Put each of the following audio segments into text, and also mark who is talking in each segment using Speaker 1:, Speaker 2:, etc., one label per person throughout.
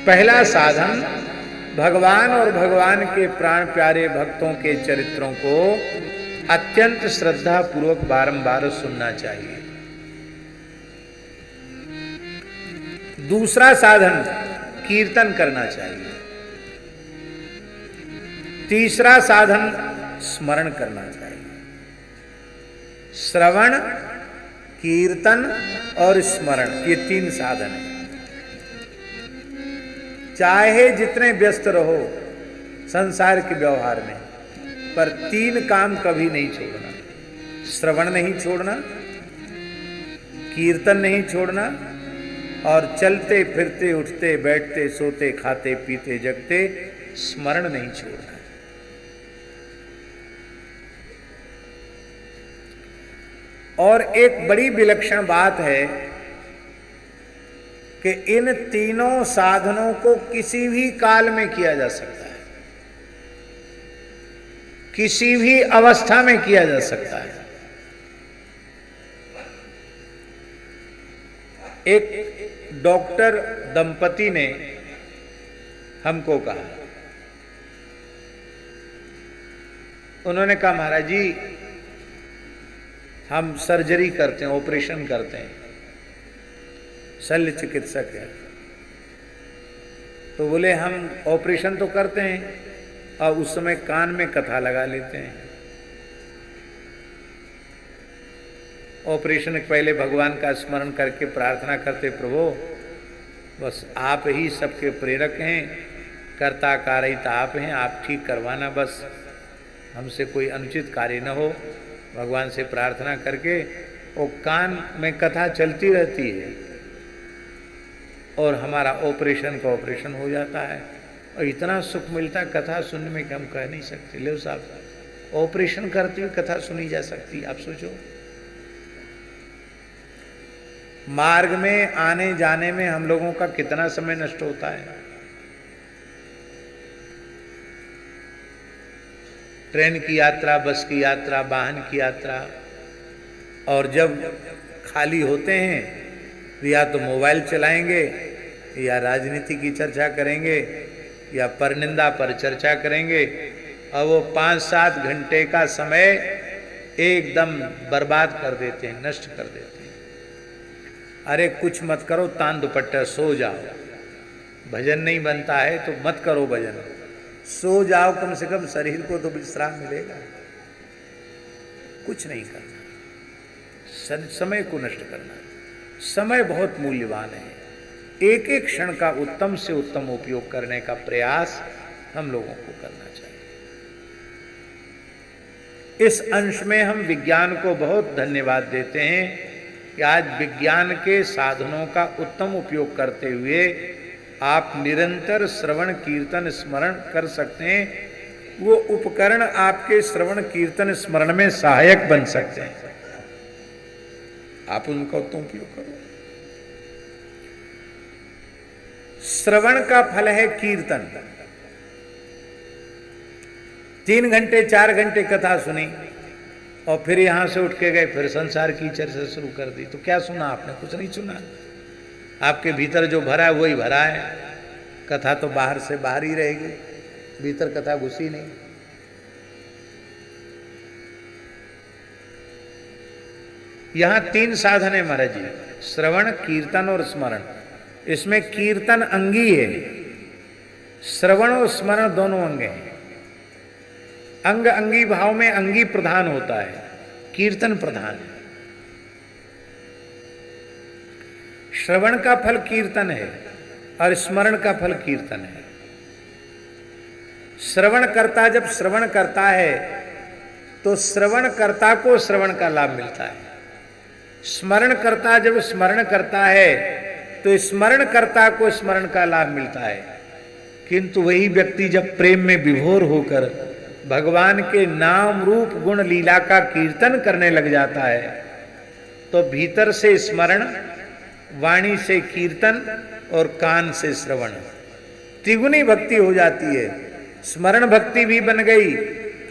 Speaker 1: पहला साधन भगवान और भगवान के प्राण प्यारे भक्तों के चरित्रों को अत्यंत श्रद्धा पूर्वक बारंबार सुनना चाहिए। दूसरा साधन कीर्तन करना चाहिए। तीसरा साधन स्मरण करना चाहिए। श्रवण, कीर्तन और स्मरण, ये तीन साधन हैं। चाहे जितने व्यस्त रहो संसार के व्यवहार में, पर तीन काम कभी नहीं छोड़ना। श्रवण नहीं छोड़ना, कीर्तन नहीं छोड़ना, और चलते फिरते उठते बैठते सोते खाते पीते जगते स्मरण नहीं छोड़ना। और एक बड़ी विलक्षण बात है कि इन तीनों साधनों को किसी भी काल में किया जा सकता है, किसी भी अवस्था में किया जा सकता है। एक डॉक्टर दंपति ने हमको कहा, उन्होंने कहा महाराज जी हम सर्जरी करते हैं, ऑपरेशन करते हैं, शल्य चिकित्सक है। तो बोले हम ऑपरेशन तो करते हैं और उस समय कान में कथा लगा लेते हैं। ऑपरेशन के पहले भगवान का स्मरण करके प्रार्थना करते, प्रभु बस आप ही सबके प्रेरक हैं, कर्ता कारयिता आप हैं, आप ठीक करवाना, बस हमसे कोई अनुचित कार्य न हो। भगवान से प्रार्थना करके वो कान में कथा चलती रहती है और हमारा ऑपरेशन का ऑपरेशन हो जाता है। और इतना सुख मिलता कथा सुनने में कि हम कह नहीं सकते। ले साहब ऑपरेशन करते हुए कथा सुनी जा सकती, आप सोचो। मार्ग में आने जाने में हम लोगों का कितना समय नष्ट होता है। ट्रेन की यात्रा, बस की यात्रा, वाहन की यात्रा, और जब खाली होते हैं तो या तो मोबाइल चलाएंगे या राजनीति की चर्चा करेंगे या परनिंदा पर चर्चा करेंगे, और वो 5-7 घंटे का समय एकदम बर्बाद कर देते हैं, नष्ट कर देते हैं। अरे कुछ मत करो, तान दुपट्टा सो जाओ। भजन नहीं बनता है तो मत करो भजन, सो जाओ, कम से कम शरीर को तो विश्राम मिलेगा। कुछ नहीं करना, समय को नष्ट करना। समय बहुत मूल्यवान है, एक एक क्षण का उत्तम से उत्तम उपयोग करने का प्रयास हम लोगों को करना चाहिए। इस अंश में हम विज्ञान को बहुत धन्यवाद देते हैं कि आज विज्ञान के साधनों का उत्तम उपयोग करते हुए आप निरंतर श्रवण कीर्तन स्मरण कर सकते हैं। वो उपकरण आपके श्रवण कीर्तन स्मरण में सहायक बन सकते हैं, आप उनका उत्तम उपयोग करो। श्रवण का फल है कीर्तन। 3 घंटे 4 घंटे कथा सुनी और फिर यहां से उठ के गए, फिर संसार की चर्चा शुरू कर दी, तो क्या सुना आपने? कुछ नहीं सुना। आपके भीतर जो भरा है वही भरा है, कथा तो बाहर से बाहर ही रहेगी, भीतर कथा घुसी नहीं। यहां 3 साधन है महाराज जी, श्रवण कीर्तन और स्मरण। इसमें कीर्तन अंगी है, श्रवण और स्मरण दोनों अंग हैं। अंग अंगी भाव में अंगी प्रधान होता है, कीर्तन प्रधान है। श्रवण का फल कीर्तन है और स्मरण का फल कीर्तन है। श्रवण करता जब श्रवण करता है तो श्रवण कर्ता को श्रवण का लाभ मिलता है। स्मरण करता जब स्मरण करता है तो स्मरण कर्ता को स्मरण का लाभ मिलता है। किंतु वही व्यक्ति जब प्रेम में विभोर होकर भगवान के नाम रूप गुण लीला का कीर्तन करने लग जाता है तो भीतर से स्मरण, वाणी से कीर्तन और कान से श्रवण, त्रिगुणी भक्ति हो जाती है। स्मरण भक्ति भी बन गई,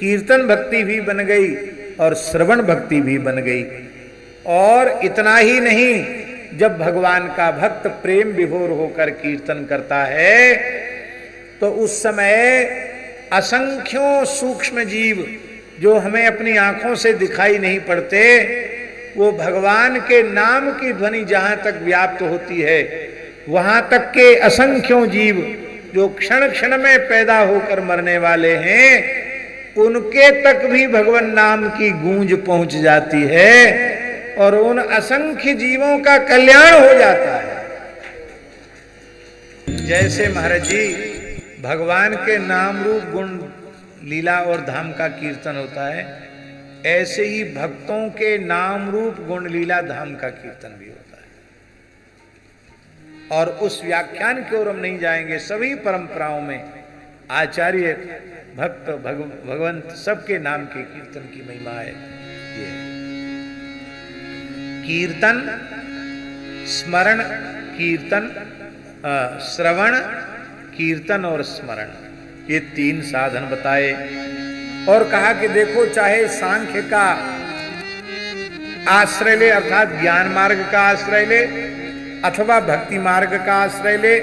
Speaker 1: कीर्तन भक्ति भी बन गई और श्रवण भक्ति भी बन गई। और इतना ही नहीं, जब भगवान का भक्त प्रेम विभोर होकर कीर्तन करता है तो उस समय असंख्यों सूक्ष्म जीव जो हमें अपनी आंखों से दिखाई नहीं पड़ते, वो भगवान के नाम की ध्वनि जहां तक व्याप्त होती है, वहां तक के असंख्यों जीव जो क्षण क्षण में पैदा होकर मरने वाले हैं, उनके तक भी भगवान नाम की गूंज पहुंच जाती है और उन असंख्य जीवों का कल्याण हो जाता है। जैसे महाराज जी भगवान के नाम रूप गुण लीला और धाम का कीर्तन होता है, ऐसे ही भक्तों के नाम रूप गुण लीला धाम का कीर्तन भी होता है। और उस व्याख्यान की ओर हम नहीं जाएंगे। सभी परंपराओं में आचार्य भक्त भगवंत सबके नाम के कीर्तन की महिमा है। ये कीर्तन, स्मरण, कीर्तन, श्रवण, कीर्तन और स्मरण, ये तीन साधन बताए और कहा कि देखो चाहे सांख्य का आश्रय ले अर्थात ज्ञान मार्ग का आश्रय ले, अथवा भक्ति मार्ग का आश्रय ले,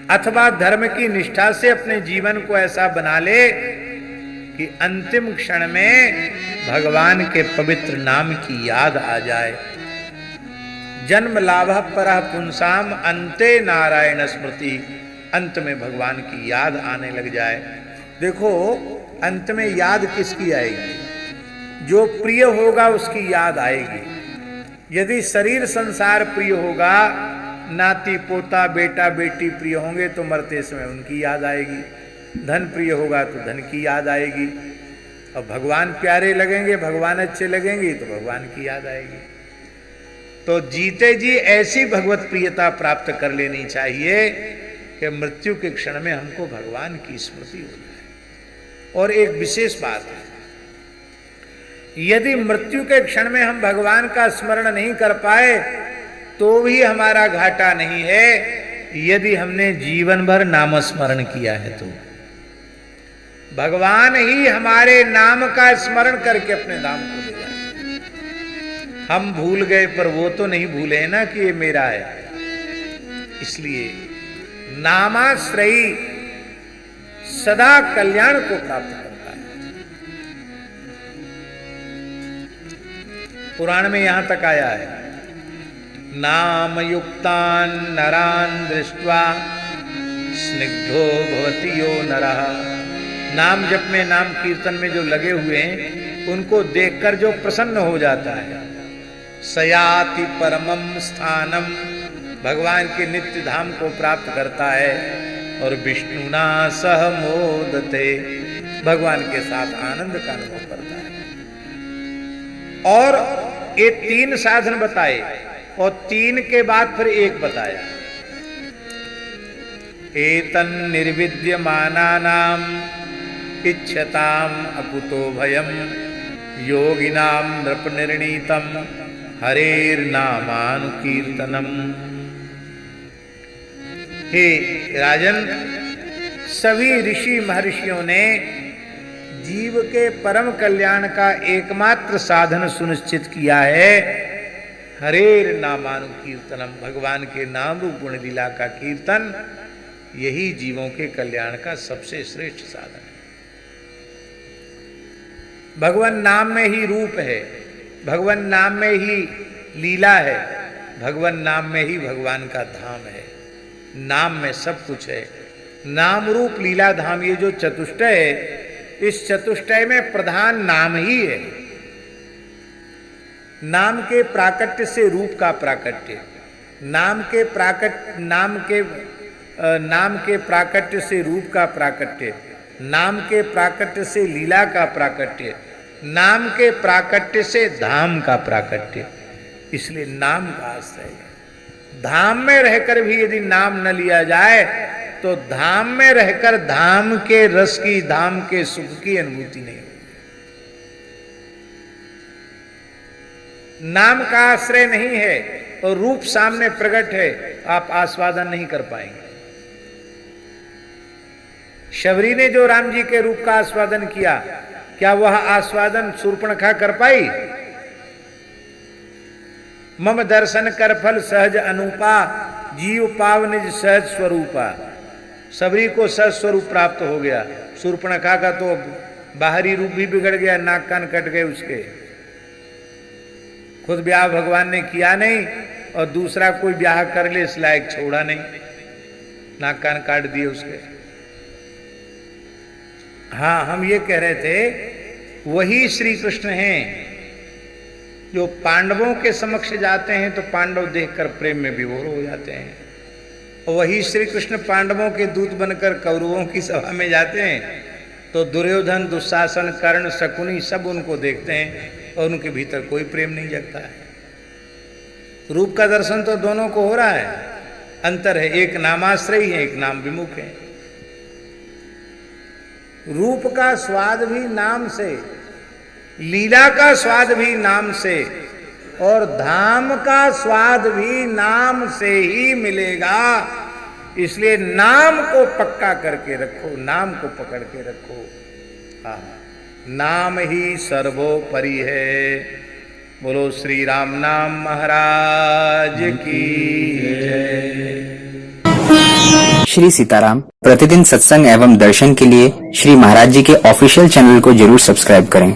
Speaker 1: अथवा धर्म की निष्ठा से अपने जीवन को ऐसा बना ले कि अंतिम क्षण में भगवान के पवित्र नाम की याद आ जाए। जन्म लाभ परः पुंसाम अंते नारायण स्मृति, अंत में भगवान की याद आने लग जाए। देखो अंत में याद किसकी आएगी? जो प्रिय होगा उसकी याद आएगी। यदि शरीर संसार प्रिय होगा, नाती पोता बेटा बेटी प्रिय होंगे तो मरते समय उनकी याद आएगी। धन प्रिय होगा तो धन की याद आएगी। और भगवान प्यारे लगेंगे, भगवान अच्छे लगेंगे तो भगवान की याद आएगी। तो जीते जी ऐसी भगवत प्रियता प्राप्त कर लेनी चाहिए कि मृत्यु के क्षण में हमको भगवान की स्मृति हो जाए। और एक विशेष बात है, यदि मृत्यु के क्षण में हम भगवान का स्मरण नहीं कर पाए तो भी हमारा घाटा नहीं है, यदि हमने जीवन भर नाम स्मरण किया है तो भगवान ही हमारे नाम का स्मरण करके अपने नाम को ले जाए। हम भूल गए पर वो तो नहीं भूले हैं ना कि ये मेरा है। इसलिए नामाश्रयी सदा कल्याण को प्राप्त करता है। पुराण में यहां तक आया है, नाम युक्तान नरान दृष्ट्वा स्निग्धो भवति यो नरः। नाम जप में, नाम कीर्तन में जो लगे हुए हैं उनको देखकर जो प्रसन्न हो जाता है, सयाति परमम स्थानम, भगवान के नित्य धाम को प्राप्त करता है। और विष्णुना सह मोदते, भगवान के साथ आनंद का अनुभव करता है। और ये तीन साधन बताए और तीन के बाद फिर एक बताया, एतन निर्विद्यमानानाम इच्छताम अकुतो भयम योगिनाम नृप निर्णीतम हरेर नामानुकीर्तनम। हे राजन, सभी ऋषि महर्षियों ने जीव के परम कल्याण का एकमात्र साधन सुनिश्चित किया है, हरेर नामानुकीर्तनम, भगवान के नाम रूप गुण लीला का कीर्तन। यही जीवों के कल्याण का सबसे श्रेष्ठ साधन है। भगवान नाम में ही रूप है, भगवान नाम में ही लीला है, भगवान नाम में ही भगवान का धाम है। नाम में सब कुछ है। नाम रूप लीला धाम, ये जो चतुष्टय है, इस चतुष्टय में प्रधान नाम ही है। नाम के प्राकट्य से रूप का प्राकट्य, नाम के प्राकट्य से रूप का प्राकट्य, नाम के प्राकट्य से लीला का प्राकट्य, नाम के प्राकट्य से धाम का प्राकट्य। इसलिए नाम का आश्रय है। धाम में रहकर भी यदि नाम न लिया जाए तो धाम में रहकर धाम के रस की, धाम के सुख की अनुभूति नहीं होगी। नाम का आश्रय नहीं है और रूप सामने प्रकट है, आप आस्वादन नहीं कर पाएंगे। शबरी ने जो राम जी के रूप का आस्वादन किया, क्या वह आस्वादन शूर्पणखा कर पाई? मम दर्शन कर फल सहज अनुपा, जीव पाव निज सहज स्वरूपा। सबरी को सहज स्वरूप प्राप्त हो गया। शूर्पणखा का तो बाहरी रूप भी बिगड़ गया, नाक कान कट गए उसके। खुद ब्याह भगवान ने किया नहीं और दूसरा कोई ब्याह कर ले इस लायक छोड़ा नहीं, नाक कान काट दिए उसके। हाँ, हम ये कह रहे थे वही श्री कृष्ण हैं जो पांडवों के समक्ष जाते हैं तो पांडव देखकर प्रेम में विभोर हो जाते हैं, और वही श्री कृष्ण पांडवों के दूत बनकर कौरवों की सभा में जाते हैं तो दुर्योधन, दुशासन, कर्ण, शकुनी सब उनको देखते हैं और उनके भीतर कोई प्रेम नहीं जगता है। रूप का दर्शन तो दोनों को हो रहा है, अंतर है, एक नामाश्रयी है, एक नाम विमुख है। रूप का स्वाद भी नाम से, लीला का स्वाद भी नाम से, और धाम का स्वाद भी नाम से ही मिलेगा। इसलिए नाम को पक्का करके रखो, नाम को पकड़ के रखो। नाम ही सर्वोपरि है। बोलो श्री राम नाम महाराज की जय।
Speaker 2: श्री सीताराम प्रतिदिन सत्संग एवं दर्शन के लिए श्री महाराज जी के ऑफिशियल चैनल को जरूर सब्सक्राइब करें।